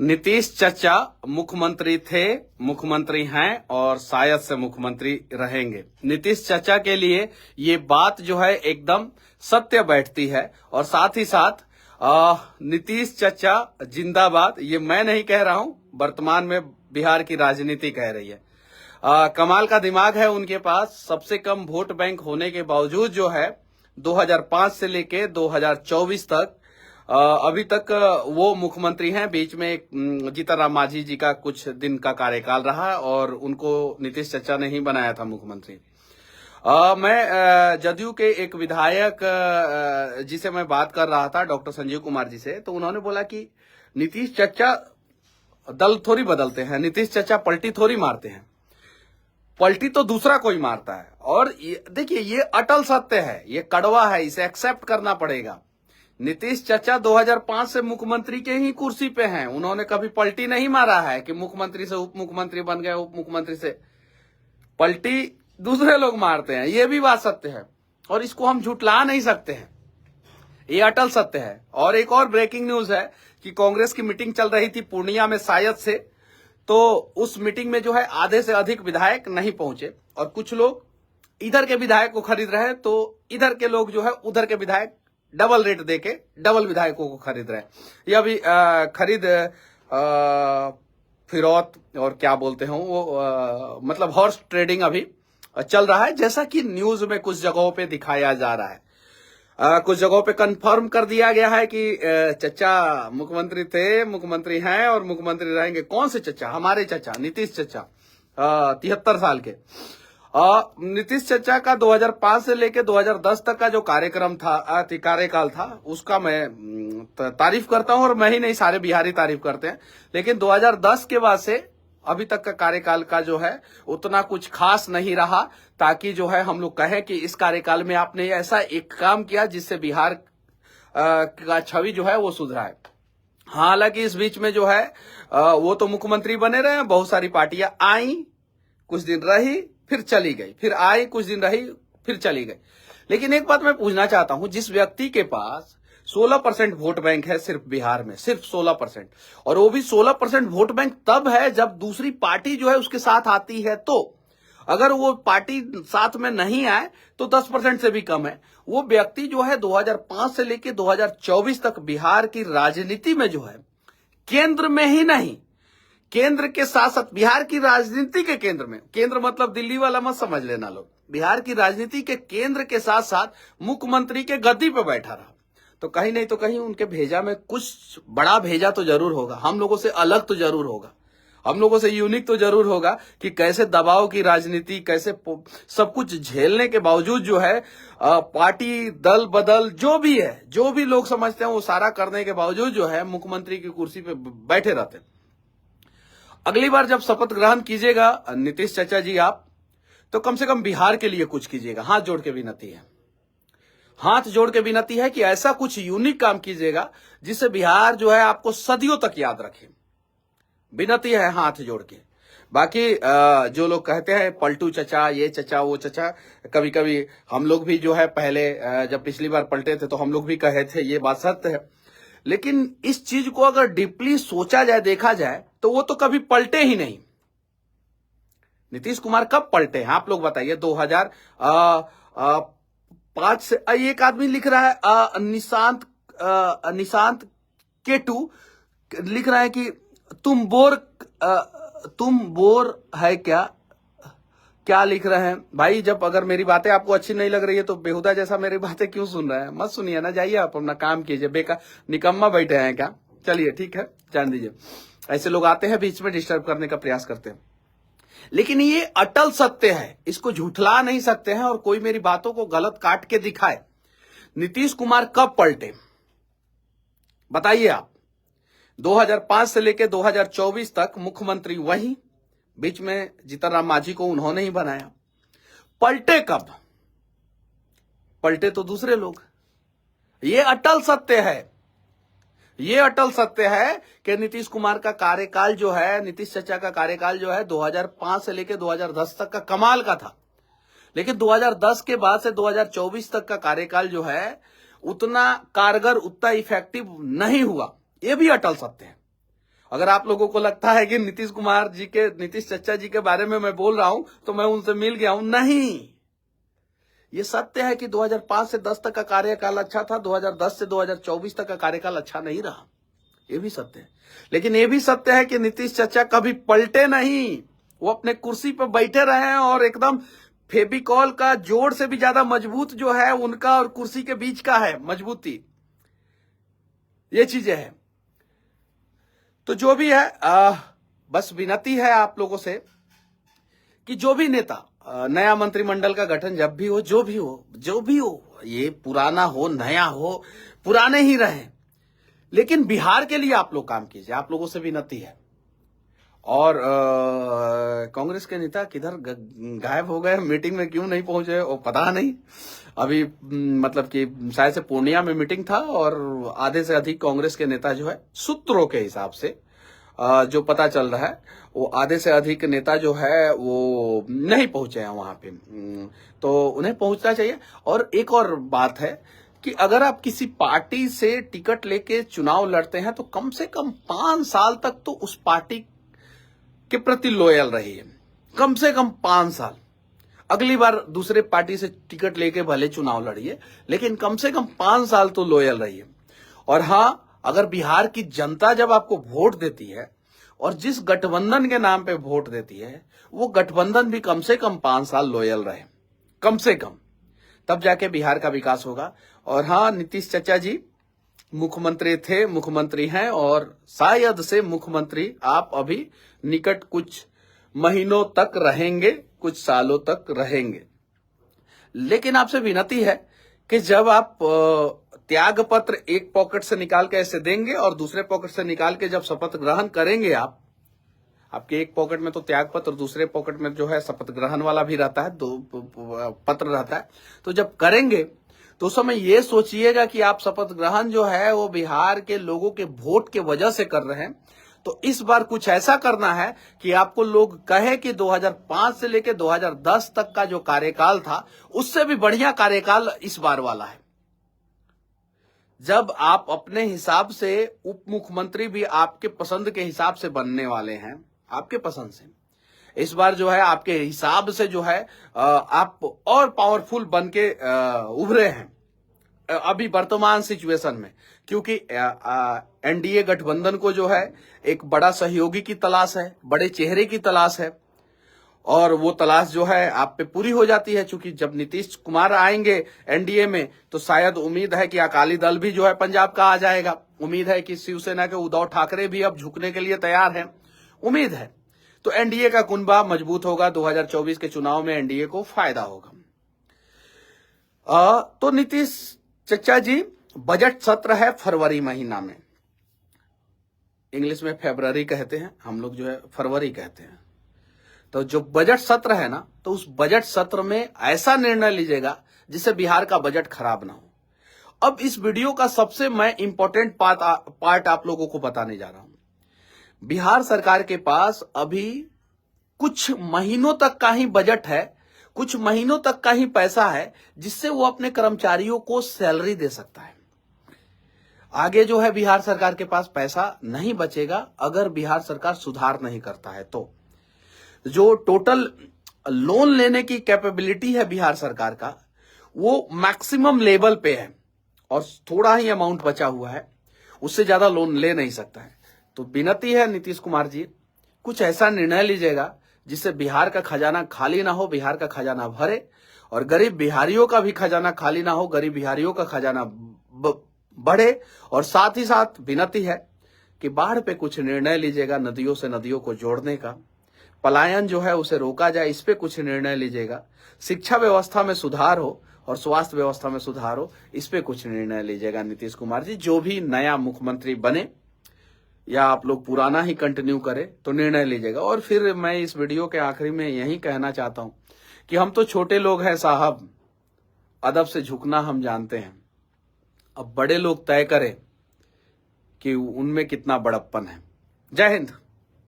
नीतीश चचा मुख्यमंत्री थे, मुख्यमंत्री हैं और शायद से मुख्यमंत्री रहेंगे। नीतीश चचा के लिए ये बात जो है एकदम सत्य बैठती है और साथ ही साथ नीतीश चचा जिंदाबाद, ये मैं नहीं कह रहा हूं, वर्तमान में बिहार की राजनीति कह रही है। कमाल का दिमाग है उनके पास। सबसे कम वोट बैंक होने के बावजूद जो है 2005 से लेके 2024 तक अभी तक वो मुख्यमंत्री हैं। बीच में एक जीतन राम मांझी जी का कुछ दिन का कार्यकाल रहा और उनको नीतीश चचा ने ही बनाया था मुख्यमंत्री। मैं जदयू के एक विधायक जिसे मैं बात कर रहा था, डॉक्टर संजीव कुमार जी से, तो उन्होंने बोला कि नीतीश चचा दल थोड़ी बदलते हैं, नीतीश चचा पलटी थोड़ी मारते हैं, पलटी तो दूसरा कोई मारता है। और देखिए ये अटल सत्य है, ये कड़वा है, इसे एक्सेप्ट करना पड़ेगा। नीतीश चचा 2005 से मुख्यमंत्री के ही कुर्सी पे हैं, उन्होंने कभी पलटी नहीं मारा है कि मुख्यमंत्री से उप मुख्यमंत्री बन गए, उप मुख्यमंत्री से। पलटी दूसरे लोग मारते हैं, ये भी बात सत्य है और इसको हम झुटला नहीं सकते हैं, ये अटल सत्य है। और एक और ब्रेकिंग न्यूज है कि कांग्रेस की मीटिंग चल रही थी पूर्णिया में शायद से, तो उस मीटिंग में जो है आधे से अधिक विधायक नहीं पहुंचे और कुछ लोग इधर के विधायक को खरीद रहे हैं, तो इधर के लोग जो है उधर के विधायक डबल रेट देके डबल विधायकों को खरीद रहे हैं। ये अभी खरीद फिरौत और क्या बोलते हैं वो मतलब हॉर्स ट्रेडिंग अभी चल रहा है, जैसा कि न्यूज में कुछ जगहों पे दिखाया जा रहा है। कुछ जगहों पे कंफर्म कर दिया गया है कि चचा मुख्यमंत्री थे, मुख्यमंत्री हैं और मुख्यमंत्री रहेंगे। कौन से चचा? हमारे चचा नीतीश चचा, 73 साल के। नीतीश चचा का 2005 से लेके 2010 तक का जो कार्यक्रम था, कार्यकाल था, उसका मैं तारीफ करता हूं और मैं ही नहीं, सारे बिहारी तारीफ करते हैं। लेकिन 2010 के बाद से अभी तक का कार्यकाल का जो है उतना कुछ खास नहीं रहा, ताकि जो है हम लोग कहें कि इस कार्यकाल में आपने ऐसा एक काम किया जिससे बिहार का छवि जो है वो सुधरा है। हालांकि इस बीच में जो है वो तो मुख्यमंत्री बने रहे, बहुत सारी पार्टियां आई, कुछ दिन रही, फिर चली गई, फिर आई, कुछ दिन रही, फिर चली गई। लेकिन एक बात मैं पूछना चाहता हूं, जिस व्यक्ति के पास 16% वोट बैंक है सिर्फ बिहार में, सिर्फ 16%, और वो भी 16% वोट बैंक तब है जब दूसरी पार्टी जो है उसके साथ आती है, तो अगर वो पार्टी साथ में नहीं आए तो 10% से भी कम है। वो व्यक्ति जो है 2005 से लेकर 2024 तक बिहार की राजनीति में जो है, केंद्र में ही नहीं, केंद्र के साथ साथ बिहार की राजनीति के केंद्र में, केंद्र मतलब दिल्ली वाला मत समझ लेना लोग, बिहार की राजनीति के केंद्र के साथ साथ मुख्यमंत्री के गद्दी पे बैठा रहा। तो कहीं नहीं तो कहीं उनके भेजा में कुछ बड़ा भेजा तो जरूर होगा, हम लोगों से अलग तो जरूर होगा, हम लोगों से यूनिक तो जरूर होगा कि कैसे दबाव की राजनीति, कैसे सब कुछ झेलने के बावजूद जो है पार्टी दल बदल जो भी है, जो भी लोग समझते हैं वो सारा करने के बावजूद जो है मुख्यमंत्री की कुर्सी पे बैठे रहते हैं। अगली बार जब शपथ ग्रहण कीजिएगा नीतीश चचा जी आप, तो कम से कम बिहार के लिए कुछ कीजिएगा। हाथ जोड़ के विनती है, हाथ जोड़ के विनती है कि ऐसा कुछ यूनिक काम कीजिएगा जिससे बिहार जो है आपको सदियों तक याद रखे। विनती है हाथ जोड़ के। बाकी जो लोग कहते हैं पलटू चचा, ये चचा, वो चचा, कभी कभी हम लोग भी जो है पहले जब पिछली बार पलटे थे तो हम लोग भी कहे थे, ये बात सत्य है। लेकिन इस चीज को अगर डीपली सोचा जाए, देखा जाए, तो वो तो कभी पलटे ही नहीं। नीतीश कुमार कब पलटे हैं आप लोग बताइए? 2005 से। एक आदमी लिख रहा है निशांत केटू लिख रहा है कि तुम बोर है क्या लिख रहे हैं भाई? जब अगर मेरी बातें आपको अच्छी नहीं लग रही है तो बेहुदा जैसा मेरी बातें क्यों सुन रहे हैं? मत सुनिए ना, जाइए आप अपना काम कीजिए। बेकार निकम्मा बैठे हैं क्या? चलिए ठीक है, जान दीजिए। ऐसे लोग आते हैं बीच में, डिस्टर्ब करने का प्रयास करते हैं। लेकिन ये अटल सत्य है, इसको झूठला नहीं सकते हैं और कोई मेरी बातों को गलत काट के दिखाए। नीतीश कुमार कब पलटे बताइए आप? 2005 से लेकर 2024 तक मुख्यमंत्री वही, बीच में जीतन राम मांझी को उन्होंने ही बनाया। पलटे कब? पलटे तो दूसरे लोग। ये अटल सत्य है, ये अटल सत्य है कि नीतीश कुमार का कार्यकाल जो है, नीतीश चचा का कार्यकाल जो है 2005 से लेकर 2010 तक का कमाल का था। लेकिन 2010 के बाद से 2024 तक का कार्यकाल जो है उतना कारगर, उतना इफेक्टिव नहीं हुआ। ये भी अटल सत्य है। अगर आप लोगों को लगता है कि नीतीश चचा जी के बारे में मैं बोल रहा हूं तो मैं उनसे मिल गया हूं, नहीं। ये सत्य है कि 2005 से 10 तक का कार्यकाल अच्छा था, 2010 से 2024 तक का कार्यकाल अच्छा नहीं रहा, ये भी सत्य है। लेकिन ये भी सत्य है कि नीतीश चचा कभी पलटे नहीं, वो अपने कुर्सी पर बैठे रहे हैं और एकदम फेविकॉल का जोड़ से भी ज्यादा मजबूत जो है उनका और कुर्सी के बीच का है मजबूती, ये चीजें हैं। तो जो भी है बस विनती है आप लोगों से कि जो भी नेता नया मंत्रिमंडल का गठन जब भी हो, जो भी हो, ये पुराना हो नया हो, पुराने ही रहे, लेकिन बिहार के लिए आप लोग काम कीजिए, आप लोगों से विनती है। और कांग्रेस के नेता किधर गायब हो गए, मीटिंग में क्यों नहीं पहुंचे वो पता नहीं। अभी मतलब कि शायद से पूर्णिया में मीटिंग था और आधे से अधिक कांग्रेस के नेता जो है, सूत्रों के हिसाब से जो पता चल रहा है, वो आधे से अधिक नेता जो है वो नहीं पहुंचे हैं वहां पे, तो उन्हें पहुंचना चाहिए। और एक और बात है कि अगर आप किसी पार्टी से टिकट लेके चुनाव लड़ते हैं तो कम से कम 5 साल तक तो उस पार्टी के प्रति लॉयल रहिए, कम से कम 5 साल। अगली बार दूसरे पार्टी से टिकट लेके भले चुनाव लड़िए, लेकिन कम से कम 5 साल तो लॉयल रहिए। और हाँ, अगर बिहार की जनता जब आपको वोट देती है और जिस गठबंधन के नाम पे वोट देती है, वो गठबंधन भी कम से कम 5 साल लॉयल रहे, कम से कम, तब जाके बिहार का विकास होगा। और हाँ, नीतीश चचा जी मुख्यमंत्री थे, मुख्यमंत्री हैं और शायद से मुख्यमंत्री आप अभी निकट कुछ महीनों तक रहेंगे, कुछ सालों तक रहेंगे। लेकिन आपसे विनती है कि जब आप त्याग पत्र एक पॉकेट से निकाल के ऐसे देंगे और दूसरे पॉकेट से निकाल के जब शपथ ग्रहण करेंगे, आपके एक पॉकेट में तो त्याग पत्र, दूसरे पॉकेट में जो है शपथ ग्रहण वाला भी रहता है, 2 पत्र रहता है। तो जब करेंगे तो उस समय ये सोचिएगा कि आप शपथ ग्रहण जो है वो बिहार के लोगों के वोट के वजह से कर रहे हैं। तो इस बार कुछ ऐसा करना है कि आपको लोग कहे कि 2005 से लेकर 2010 तक का जो कार्यकाल था उससे भी बढ़िया कार्यकाल इस बार वाला है। जब आप अपने हिसाब से उप मुख्यमंत्री भी आपके पसंद के हिसाब से बनने वाले हैं, आपके पसंद से, इस बार जो है आपके हिसाब से जो है आप और पावरफुल बन के उभरे हैं अभी वर्तमान सिचुएशन में, क्योंकि एनडीए गठबंधन को जो है एक बड़ा सहयोगी की तलाश है, बड़े चेहरे की तलाश है, और वो तलाश जो है आप पे पूरी हो जाती है। चूंकि जब नीतीश कुमार आएंगे एनडीए में तो शायद उम्मीद है कि अकाली दल भी जो है पंजाब का आ जाएगा, उम्मीद है कि शिवसेना के उद्धव ठाकरे भी अब झुकने के लिए तैयार हैं, उम्मीद है। तो एनडीए का कुनबा मजबूत होगा, 2024 के चुनाव में एनडीए को फायदा होगा। तो नीतीश चचा जी, बजट सत्र है फरवरी महीना में, इंग्लिश में फरवरी कहते हैं, हम लोग जो है फरवरी कहते हैं। तो जो बजट सत्र है ना, तो उस बजट सत्र में ऐसा निर्णय लीजिएगा जिससे बिहार का बजट खराब ना हो। अब इस वीडियो का सबसे मैं इंपॉर्टेंट पार्ट आप लोगों को बताने जा रहा हूं। बिहार सरकार के पास अभी कुछ महीनों तक का ही बजट है, कुछ महीनों तक का ही पैसा है जिससे वो अपने कर्मचारियों को सैलरी दे सकता है। आगे जो है बिहार सरकार के पास पैसा नहीं बचेगा अगर बिहार सरकार सुधार नहीं करता है। तो जो टोटल लोन लेने की कैपेबिलिटी है बिहार सरकार का, वो मैक्सिमम लेवल पे है और थोड़ा ही अमाउंट बचा हुआ है, उससे ज्यादा लोन ले नहीं सकता है। तो विनती है नीतीश कुमार जी, कुछ ऐसा निर्णय लीजिएगा जिससे बिहार का खजाना खाली ना हो, बिहार का खजाना भरे और गरीब बिहारियों का भी खजाना खाली ना हो, गरीब बिहारियों का खजाना बढ़े। और साथ ही साथ विनती है कि बाढ़ पे कुछ निर्णय लीजिएगा, नदियों से नदियों को जोड़ने का, पलायन जो है उसे रोका जाए, इस पे कुछ निर्णय लीजिएगा। शिक्षा व्यवस्था में सुधार हो और स्वास्थ्य व्यवस्था में सुधार हो, इस पे कुछ निर्णय लीजिएगा नीतीश कुमार जी। जो भी नया मुख्यमंत्री बने या आप लोग पुराना ही कंटिन्यू करें, तो निर्णय लीजिएगा। और फिर मैं इस वीडियो के आखिरी में यही कहना चाहता हूं कि हम तो छोटे लोग हैं साहब, अदब से झुकना हम जानते हैं, अब बड़े लोग तय करें कि उनमें कितना बड़प्पन है। जय हिंद।